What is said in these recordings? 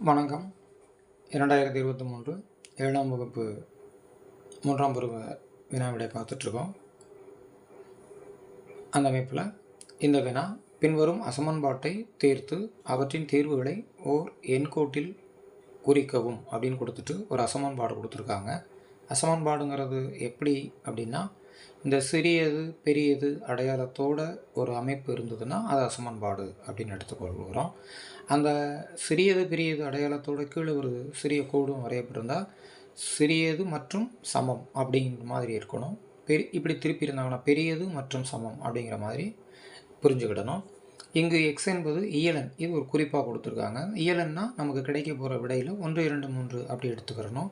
வணக்கம். 2023 7ஆம் வகுப்பு 3ஆம் பருவ வினாவிடை பார்த்துட்ருக்கோம். அந்த அமைப்பில் இந்த வினா பின்வரும் அசமன்பாட்டை தீர்த்து அவற்றின் தீர்வுகளை ஓர் எண்கோட்டில் குறிக்கவும் அப்படின்னு கொடுத்துட்டு ஒரு அசமன்பாடு கொடுத்துருக்காங்க. அசமன்பாடுங்கிறது எப்படி அப்படின்னா, இந்த சிறியது பெரியது அடையாளத்தோட ஒரு அமைப்பு இருந்ததுன்னா அது அசமன்பாடு அப்படின்னு எடுத்துக்கொள்கிறோம். அந்த சிறியது பெரியது அடையாளத்தோட கீழே ஒரு சிறிய கோடும் வரையப்பட்டிருந்தால் சிறியது மற்றும் சமம் அப்படிங்கிற மாதிரி இருக்கணும். இப்படி திருப்பி இருந்தாங்கன்னா பெரியது மற்றும் சமம் அப்படிங்கிற மாதிரி புரிஞ்சுக்கிடணும். இங்கு எக்ஸ் என்பது இயலன், இது ஒரு குறிப்பாக கொடுத்துருக்காங்க. இயலன்னா நமக்கு கிடைக்க போகிற விடையில் 1 2 3 அப்படி எடுத்துக்கிறணும்.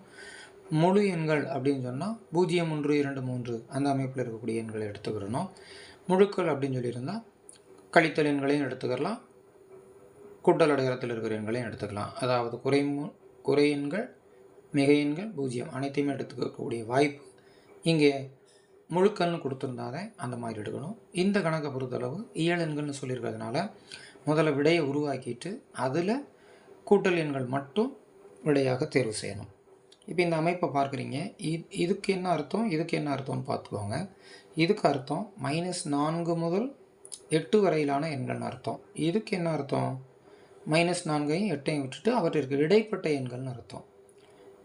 முழு எண்கள் அப்படின்னு சொன்னால் 0 1 2 3 அந்த அமைப்பில் இருக்கக்கூடிய எண்களை எடுத்துக்கிறணும். முழுக்கள் அப்படின்னு சொல்லியிருந்தால் கழித்தல் எண்களையும் எடுத்துக்கலாம், கூட்டல் அடையாளத்தில் இருக்கிற எண்களையும் எடுத்துக்கலாம். அதாவது குறை எண்கள், மிகை எண்கள், 0 அனைத்தையுமே எடுத்துக்கக்கூடிய வாய்ப்பு இங்கே முழுக்கள்னு கொடுத்துருந்தாலே அந்த மாதிரி எடுக்கணும். இந்த கணக்கை பொறுத்தளவு இயல் எண்கள்னு சொல்லியிருக்கிறதுனால முதல்ல விடையை உருவாக்கிட்டு அதில் கூட்டல் எண்கள் மட்டும் விடையாக தேர்வு செய்யணும். இப்போ இந்த அமைப்பை பார்க்குறீங்க, இதுக்கு என்ன அர்த்தம், இதுக்கு என்ன அர்த்தம்னு பார்த்துக்கோங்க. இதுக்கு அர்த்தம் -4 முதல் 8 வரையிலான எண்கள்னு அர்த்தம். இதுக்கு என்ன அர்த்தம், -4ஐயும் 8ஐயும் விட்டுட்டு அவற்றிற்கு இடைப்பட்ட எண்கள்னு அர்த்தம்.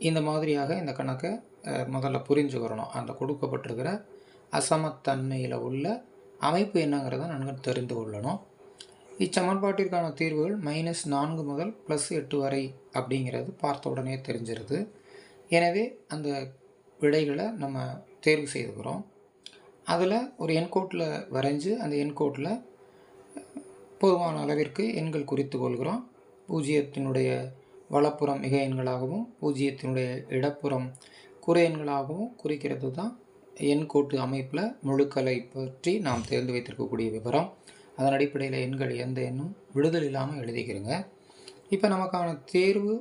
இந்த மாதிரியாக இந்த கணக்கை முதல்ல புரிஞ்சுக்கிறணும். அந்த கொடுக்கப்பட்டிருக்கிற அசமத்தன்மையில் உள்ள அமைப்பு என்னங்கிறத நன்கு தெரிந்து கொள்ளணும். இச்சமன்பாட்டிற்கான தீர்வுகள் -4 முதல் +8 வரை அப்படிங்கிறது பார்த்த உடனே தெரிஞ்சிருது. எனவே அந்த விடைகளை நம்ம தேர்வு செய்துக்கிறோம். அதில் ஒரு எண்கோட்டில் வரைஞ்சி அந்த எண்கோட்டில் போதுமான அளவிற்கு எண்கள் குறித்து கொள்கிறோம். 0த்தினுடைய வலப்புறம் மிக எண்களாகவும் 0த்தினுடைய இடப்புறம் குறை எண்களாகவும் குறிக்கிறது தான் எண்கோட்டு அமைப்பில் முழுக்களை பற்றி நாம் தேர்ந்து வைத்திருக்கக்கூடிய விவரம். அதன் அடிப்படையில் எண்கள் எந்த எண்ணும் விடுதல் இல்லாமல் எழுதிக்கிறங்க. இப்போ நமக்கான தேர்வு,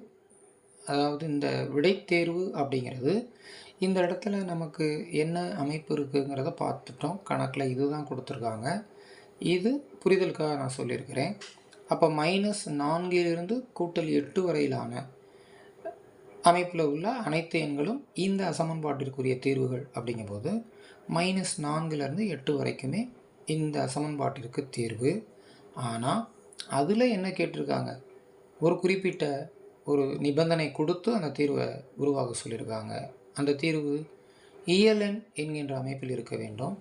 அதாவது இந்த விடை தேர்வு அப்படிங்கிறது இந்த இடத்துல நமக்கு என்ன அமைப்பு இருக்குங்கிறத பார்த்துட்டோம். கணக்கில் இதுதான் கொடுத்துருக்காங்க. இது புரிதலுக்காக நான் சொல்லியிருக்கிறேன். அப்போ -4 +8 வரையிலான அமைப்பில் உள்ள அனைத்து எண்களும் இந்த அசமன்பாட்டிற்குரிய தீர்வுகள் அப்படிங்கும்போது -4 8 வரைக்குமே இந்த அசமன்பாட்டிற்கு தீர்வு. ஆனால் அதில் என்ன கேட்டிருக்காங்க, ஒரு குறிப்பிட்ட ஒரு நிபந்தனை கொடுத்து அந்த தீர்வை உருவாக சொல்லியிருக்காங்க. அந்த தீர்வு இயலன் என்கின்ற அமைப்பில் இருக்க வேண்டும்.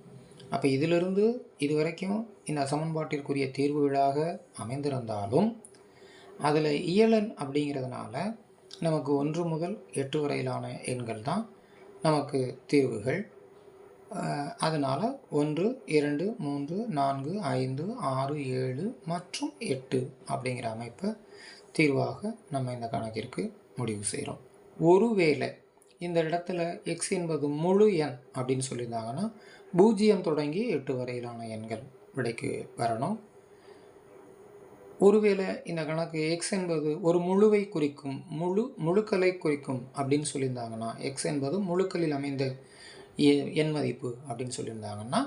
அப்போ இதிலிருந்து இதுவரைக்கும் இந்த சமன்பாட்டிற்குரிய தீர்வுகளாக அமைந்திருந்தாலும் அதில் இயலன் அப்படிங்கிறதுனால நமக்கு 1 முதல் 8 வரையிலான எண்கள் தான் நமக்கு தீர்வுகள். அதனால் 1 2 3 4 5 6 7 மற்றும் 8 அப்படிங்கிற அமைப்பை தீர்வாக நம்ம இந்த கணக்கிற்கு முடிவு செய்கிறோம். ஒருவேளை இந்த இடத்துல எக்ஸ் என்பது முழு எண் அப்படின்னு சொல்லியிருந்தாங்கன்னா 0 தொடங்கி 8 வரையிலான எண்கள் விடைக்கு வரணும். ஒருவேளை இந்த கணக்கு எக்ஸ் என்பது ஒரு முழுவை குறிக்கும், முழுக்களை குறிக்கும் அப்படின்னு சொல்லியிருந்தாங்கன்னா, எக்ஸ் என்பது முழுக்களில் அமைந்த எண் மதிப்பு அப்படின்னு சொல்லியிருந்தாங்கன்னா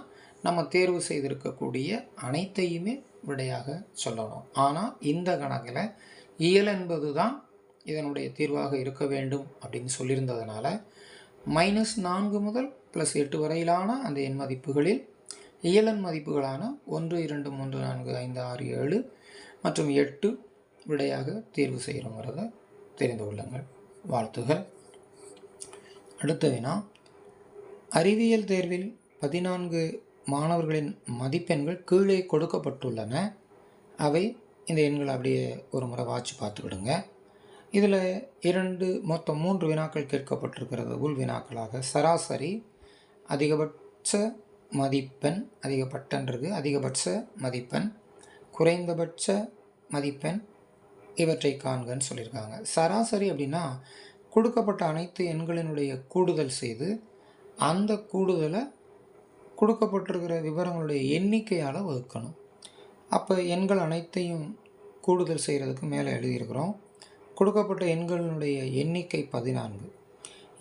நம்ம தேர்வு செய்திருக்கக்கூடிய அனைத்தையுமே விடையாக சொல்லணும். ஆனால் இந்த கணக்கில் இயல் என்பது தான் இதனுடைய தீர்வாக இருக்க வேண்டும் அப்படின்னு சொல்லியிருந்ததுனால -4 முதல் +8 வரையிலான அந்த எண் மதிப்புகளில் இயலன் மதிப்புகளான 1 2 3 4 5 6 7 மற்றும் 8 விடையாக தேர்வு செய்கிறோங்கிறத தெரிந்து கொள்ளுங்கள். வாழ்த்துகள். அடுத்த வினா, அறிவியல் தேர்வில் 14 மாணவர்களின் மதிப்பெண்கள் கீழே கொடுக்கப்பட்டுள்ளன. அவை இந்த எண்களை அப்படியே ஒரு முறை வாட்சி பார்த்துக்கிடுங்க. இதில் மொத்தம் 3 வினாக்கள் கேட்கப்பட்டிருக்கிறது. உள் வினாக்களாக சராசரி, அதிகபட்ச மதிப்பெண், அதிகபட்ச மதிப்பெண், குறைந்தபட்ச மதிப்பெண், இவற்றை காண்கன்னு சொல்லியிருக்காங்க. சராசரி அப்படின்னா கொடுக்கப்பட்ட அனைத்து எண்களினுடைய கூடுதல் செய்து அந்த கூடுதலை கொடுக்கப்பட்டிருக்கிற விவரங்களுடைய எண்ணிக்கையால் வகுக்கணும். அப்போ எண்கள் அனைத்தையும் கூடுதல் செய்கிறதுக்கு மேலே எழுதியிருக்கிறோம். கொடுக்கப்பட்ட எண்களினுடைய எண்ணிக்கை 14.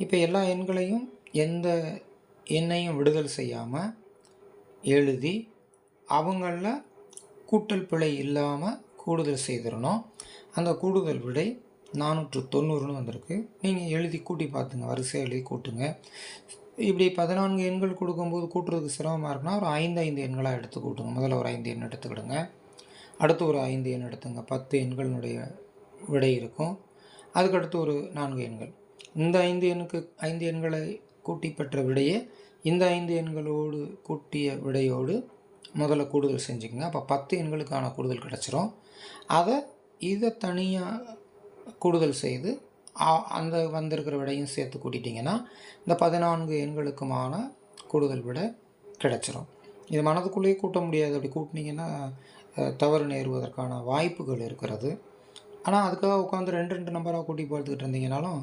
இப்போ எல்லா எண்களையும் எந்த எண்ணையும் விடுதல் செய்யாமல் எழுதி அவங்களில் கூட்டல் பிழை இல்லாமல் கூடுதல் செய்திடணும். அந்த கூடுதல் விடை 490ன்னு வந்திருக்கு. நீங்கள் எழுதி கூட்டி பார்த்துங்க, வரிசையாக எழுதி கூட்டுங்க. இப்படி 14 எண்கள் கொடுக்கும்போது கூட்டுறதுக்கு சிரமமாக இருக்குன்னா ஒரு 5 எண்களாக எடுத்து கூட்டுங்க. முதல்ல ஒரு 5 எண் எடுத்துக்கிடுங்க. அடுத்து ஒரு 5 எண் எடுத்துங்க. 10 எண்களினுடைய விடை இருக்கும். அதுக்கடுத்து ஒரு 4 எண்கள். இந்த 5 எண்களை கூட்டி பெற்ற விடையே இந்த 5 எண்களோடு கூட்டிய விடையோடு முதல்ல கூடுதல் செஞ்சுக்கோங்க. அப்போ 10 எண்களுக்கான கூடுதல் கிடச்சிரும். இதை தனியாக கூடுதல் செய்து அந்த வந்திருக்கிற விடையும் சேர்த்து கூட்டிட்டிங்கன்னா இந்த 14 எண்களுக்குமான கூடுதல் விடை கிடச்சிரும். இது மனதுக்குள்ளேயே கூட்ட முடியாது. அப்படி கூட்டினீங்கன்னா தவறு நேருவதற்கான வாய்ப்புகள் இருக்கிறது. ஆனால் அதுக்காக உட்காந்து 2 நம்பராக கூட்டி பார்த்துக்கிட்டு இருந்தீங்கனாலும்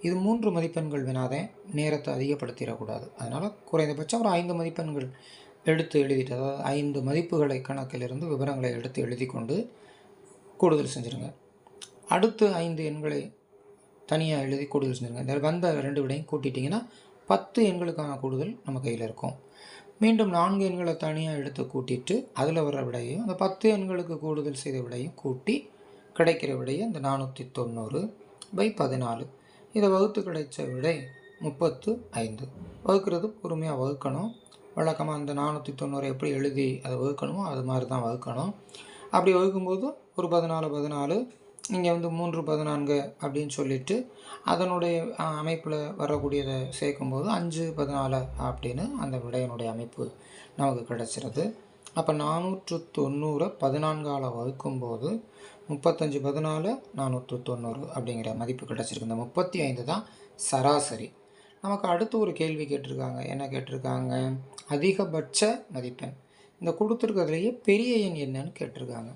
இது 3 மதிப்பெண்கள் வினாதேன், நேரத்தை அதிகப்படுத்திடக்கூடாது. அதனால் குறைந்தபட்சம் ஒரு 5 மதிப்பெண்கள் எடுத்து எழுதிட்டு, அதாவது 5 மதிப்புகளை கணக்கிலிருந்து விவரங்களை எடுத்து எழுதி கொண்டு கூடுதல் செஞ்சுருங்க. அடுத்து 5 எண்களை தனியாக எழுதி கூடுதல் செஞ்சுருங்க. இந்த வந்த 2 விடையும் கூட்டிட்டிங்கன்னா 10 எண்களுக்கான கூடுதல் நம்ம கையில் இருக்கும். மீண்டும் 4 எண்களை தனியாக எடுத்து கூட்டிட்டு அதில் வர விடையும் அந்த 10 எண்களுக்கு கூடுதல் செய்த விடையும் கூட்டி கிடைக்கிற விடையை இந்த 490/14. இதை வகுத்து கிடைச்ச விடை 35. வகுக்கிறது பொறுமையாக வகுக்கணும். வழக்கமாக அந்த 490 எப்படி எழுதி அதை வகுக்கணுமோ அது மாதிரி தான் வகுக்கணும். அப்படி வகுக்கும்போது ஒரு 14 இங்கே 3 14 அப்படின்னு சொல்லிவிட்டு அதனுடைய அமைப்பில் வரக்கூடியதை சேர்க்கும்போது 5 14 அப்படின்னு அந்த விடையினுடைய அமைப்பு நமக்கு கிடச்சிருது. அப்போ 490 14ஆல் வகுக்கும்போது 35 14 490 அப்படிங்கிற மதிப்பு கிடச்சிருக்கு. இந்த 35 தான் சராசரி. நமக்கு அடுத்து ஒரு கேள்வி கேட்டிருக்காங்க. என்ன கேட்டிருக்காங்க? அதிகபட்ச மதிப்பெண். இந்த கொடுத்துருக்கிறதுலையே பெரிய எண் என்னன்னு கேட்டிருக்காங்க.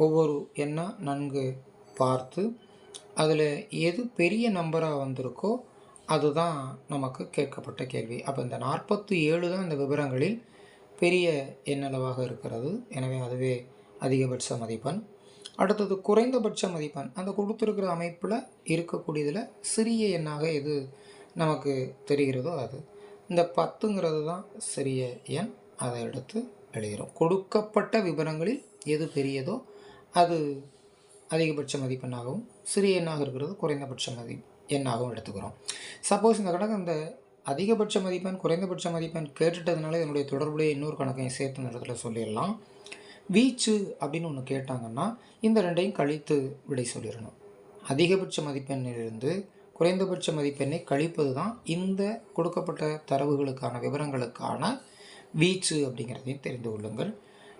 ஒவ்வொரு எண்ணாக நன்கு பார்த்து அதில் எது பெரிய நம்பராக வந்திருக்கோ அதுதான் நமக்கு கேட்கப்பட்ட கேள்வி. அப்போ இந்த 47 தான் இந்த விவரங்களில் பெரிய எண்ணளவாக இருக்கிறது. எனவே அதுவே அதிகபட்ச மதிப்பெண். அடுத்தது குறைந்தபட்ச மதிப்பெண். அந்த கொடுத்துருக்கிற அமைப்பில் இருக்கக்கூடியதில் சிறிய எண்ணாக எது நமக்கு தெரிகிறதோ அது. இந்த 10ங்கிறது தான் சிறிய எண். அதை எடுத்து எழுதுகிறோம். கொடுக்கப்பட்ட விவரங்களில் எது பெரியதோ அது அதிகபட்ச மதிப்பெண்ணாகவும் சிறிய எண்ணாக இருக்கிறது குறைந்தபட்ச எண்ணாகவும் எடுத்துக்கிறோம். சப்போஸ் இந்த கணக்கு இந்த அதிகபட்ச மதிப்பெண் குறைந்தபட்ச மதிப்பெண் கேட்டுட்டதுனால என்னுடைய தொடர்புடைய இன்னொரு கணக்கையும் சேர்த்து இந்த இடத்துல சொல்லிடலாம். வீச்சு அப்படின்னு ஒன்று கேட்டாங்கன்னா இந்த 2ஐயும் கழித்து விடை சொல்லிடணும். அதிகபட்ச மதிப்பெண்ணிலிருந்து குறைந்தபட்ச மதிப்பெண்ணை கழிப்பது தான் இந்த கொடுக்கப்பட்ட தரவுகளுக்கான விவரங்களுக்கான வீச்சு அப்படிங்கிறதையும் தெரிந்து கொள்ளுங்கள்.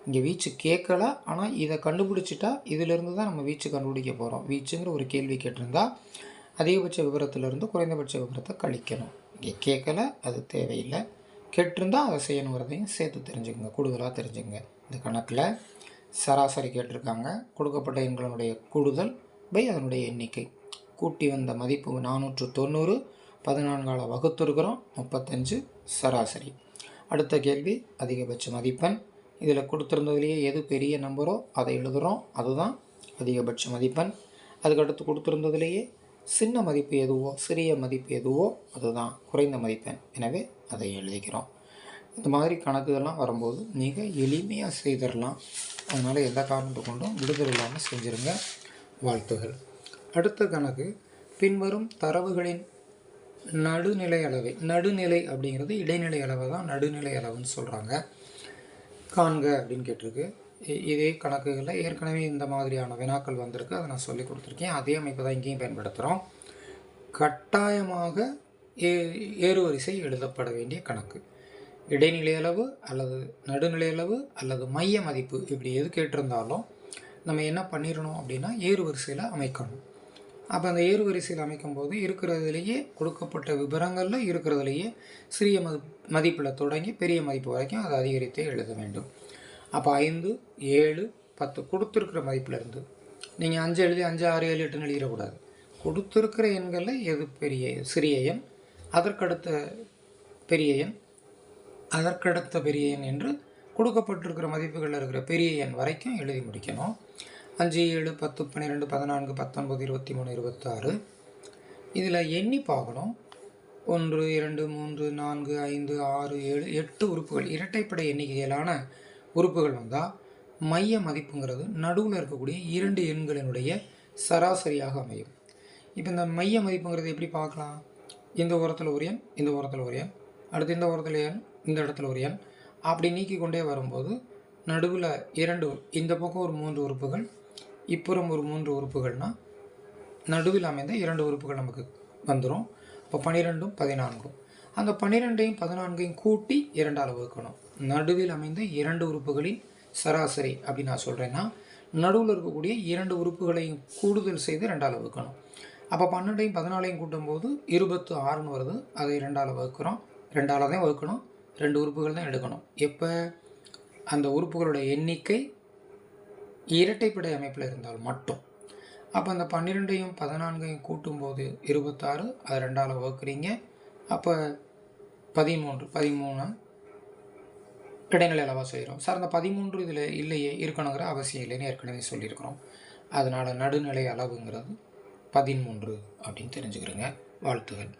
இங்கே வீச்சு கேட்கல, ஆனால் இதை கண்டுபிடிச்சிட்டா இதிலிருந்து தான் நம்ம வீச்சு கண்டுபிடிக்க போகிறோம். வீச்சுங்கிற ஒரு கேள்வி கேட்டிருந்தா அதிகபட்ச விவரத்திலிருந்து குறைந்தபட்ச விவரத்தை கழிக்கணும். இங்கே கேட்கல, அது தேவையில்லை. கேட்டிருந்தால் அதை செய்யணுங்கிறதையும் சேர்த்து தெரிஞ்சுக்கோங்க, கூடுதலாக தெரிஞ்சுங்க. இந்த கணக்கில் சராசரி கேட்டிருக்காங்க. கொடுக்கப்பட்ட எண்களுடைய கூடுதல் அதனுடைய எண்ணிக்கை கூட்டி வந்த மதிப்பு 490 14ஆல் வகுத்துருக்கிறோம் 35 சராசரி. அடுத்த கேள்வி அதிகபட்ச மதிப்பெண். இதில் கொடுத்துருந்ததுலேயே எது பெரிய நம்பரோ அதை எழுதுகிறோம், அதுதான் அதிகபட்ச மதிப்பெண். அதுக்கடுத்து கொடுத்துருந்ததுலேயே சின்ன மதிப்பு எதுவோ சிறிய மதிப்பு எதுவோ அதுதான் குறைந்த மதிப்பெண். எனவே அதை எழுதிக்கிறோம். இந்த மாதிரி கணக்குகள்லாம் வரும்போது மிக எளிமையாக செய்திடலாம். அதனால் எந்த காரணத்தை கொண்டும் விடுதல் இல்லாமல் செஞ்சுருங்க. வாழ்த்துகள். அடுத்த கணக்கு பின்வரும் தரவுகளின் நடுநிலை அளவை. நடுநிலை அப்படிங்கிறது இடைநிலை அளவை தான் நடுநிலை அளவுன்னு சொல்கிறாங்க. காண்க அப்படின்னு கேட்டிருக்கு. இதே கணக்குகளில் ஏற்கனவே இந்த மாதிரியான வினாக்கள் வந்திருக்கு. அதை நான் சொல்லி கொடுத்துருக்கேன். அதே அமைப்பு தான் இங்கேயும் பயன்படுத்துகிறோம். கட்டாயமாக ஏறுவரிசை எழுதப்பட வேண்டிய கணக்கு. இடைநிலை அளவு அல்லது நடுநிலை அளவு அல்லது மைய மதிப்பு இப்படி எது கேட்டிருந்தாலும் நம்ம என்ன பண்ணிடணும் அப்படின்னா ஏறுவரிசையில் அமைக்கணும். அப்போ அந்த ஏறுவரிசையில் அமைக்கும்போது இருக்கிறதுலையே கொடுக்கப்பட்ட விவரங்களில் இருக்கிறதுலையே சிறிய மதிப்பில் தொடங்கி பெரிய மதிப்பு வரைக்கும் அதை அதிகரித்தே எழுத வேண்டும். அப்போ 5 7 10 கொடுத்துருக்கிற மதிப்பிலேருந்து நீங்கள் 5 எழுதி 5 6 7 8 எழுதிடக்கூடாது. கொடுத்துருக்கிற எண்களில் எது சிறிய எண், அதற்கடுத்த பெரிய எண், அதற்கடுத்த பெரிய எண் என்று கொடுக்கப்பட்டிருக்கிற மதிப்புகளில் இருக்கிற பெரிய எண் வரைக்கும் எழுதி முடிக்கணும். 5 7 10 12 14 19 23 26 இதில் எண்ணி பார்க்கணும். 1 2 3 4 5 6 7 8 உறுப்புகள் இரட்டைப்படை எண்ணிக்கையிலான உறுப்புகள் வந்தால் மைய மதிப்புங்கிறது நடுவில் இருக்கக்கூடிய 2 எண்களினுடைய சராசரியாக அமையும். இப்போ இந்த மைய மதிப்புங்கிறது எப்படி பார்க்கலாம்? இந்த ஓரத்தில் ஒரு எண், இந்த ஓரத்தில் ஒரு எண், அடுத்து இந்த ஓரத்தில் எண், இந்த இடத்துல ஒரு எண், அப்படி நீக்கி கொண்டே வரும்போது நடுவில் 2 இந்த பக்கம் ஒரு 3 உறுப்புகள், இப்புறம் ஒரு 3 உறுப்புகள்னால் நடுவில் அமைந்த 2 உறுப்புகள் நமக்கு வந்துடும். இப்போ 12ம் 14ம் அந்த 12ஐயும் 14ஐயும் கூட்டி 2ஆல் வகுக்கணும். நடுவில் அமைந்த 2 உறுப்புகளின் சராசரி அப்படின்னு நான் சொல்கிறேன்னா, நடுவில் இருக்கக்கூடிய 2 உறுப்புகளையும் கூடுதல் செய்து 2ஆல் வகுக்கணும். அப்போ 12ஐயும் 14ஐயும் கூட்டும்போது 26ன்னு வருது. அதை 2ஆல் வகுக்கிறோம். 2ஆல் தான் வகுக்கணும். 2 உறுப்புகள் தான் எடுக்கணும். எப்போ அந்த உறுப்புகளுடைய எண்ணிக்கை இரட்டைப்படை அமைப்பில் இருந்தால் மட்டும். அப்போ அந்த 12ஐயும் 14ஐயும் கூட்டும்போது 26, அதை 2ஆல் வகுக்கிறீங்க. அப்போ 13 இடைநிலை அளவாக செய்கிறோம். சார் அந்த 13 இதில் இல்லையே, இருக்கணுங்கிற அவசியம் இல்லைன்னு ஏற்கனவே சொல்லியிருக்கிறோம். அதனால் நடுநிலை அளவுங்கிறது 13 அப்படின்னு தெரிஞ்சுக்கிறேங்க. வாழ்த்துகள்.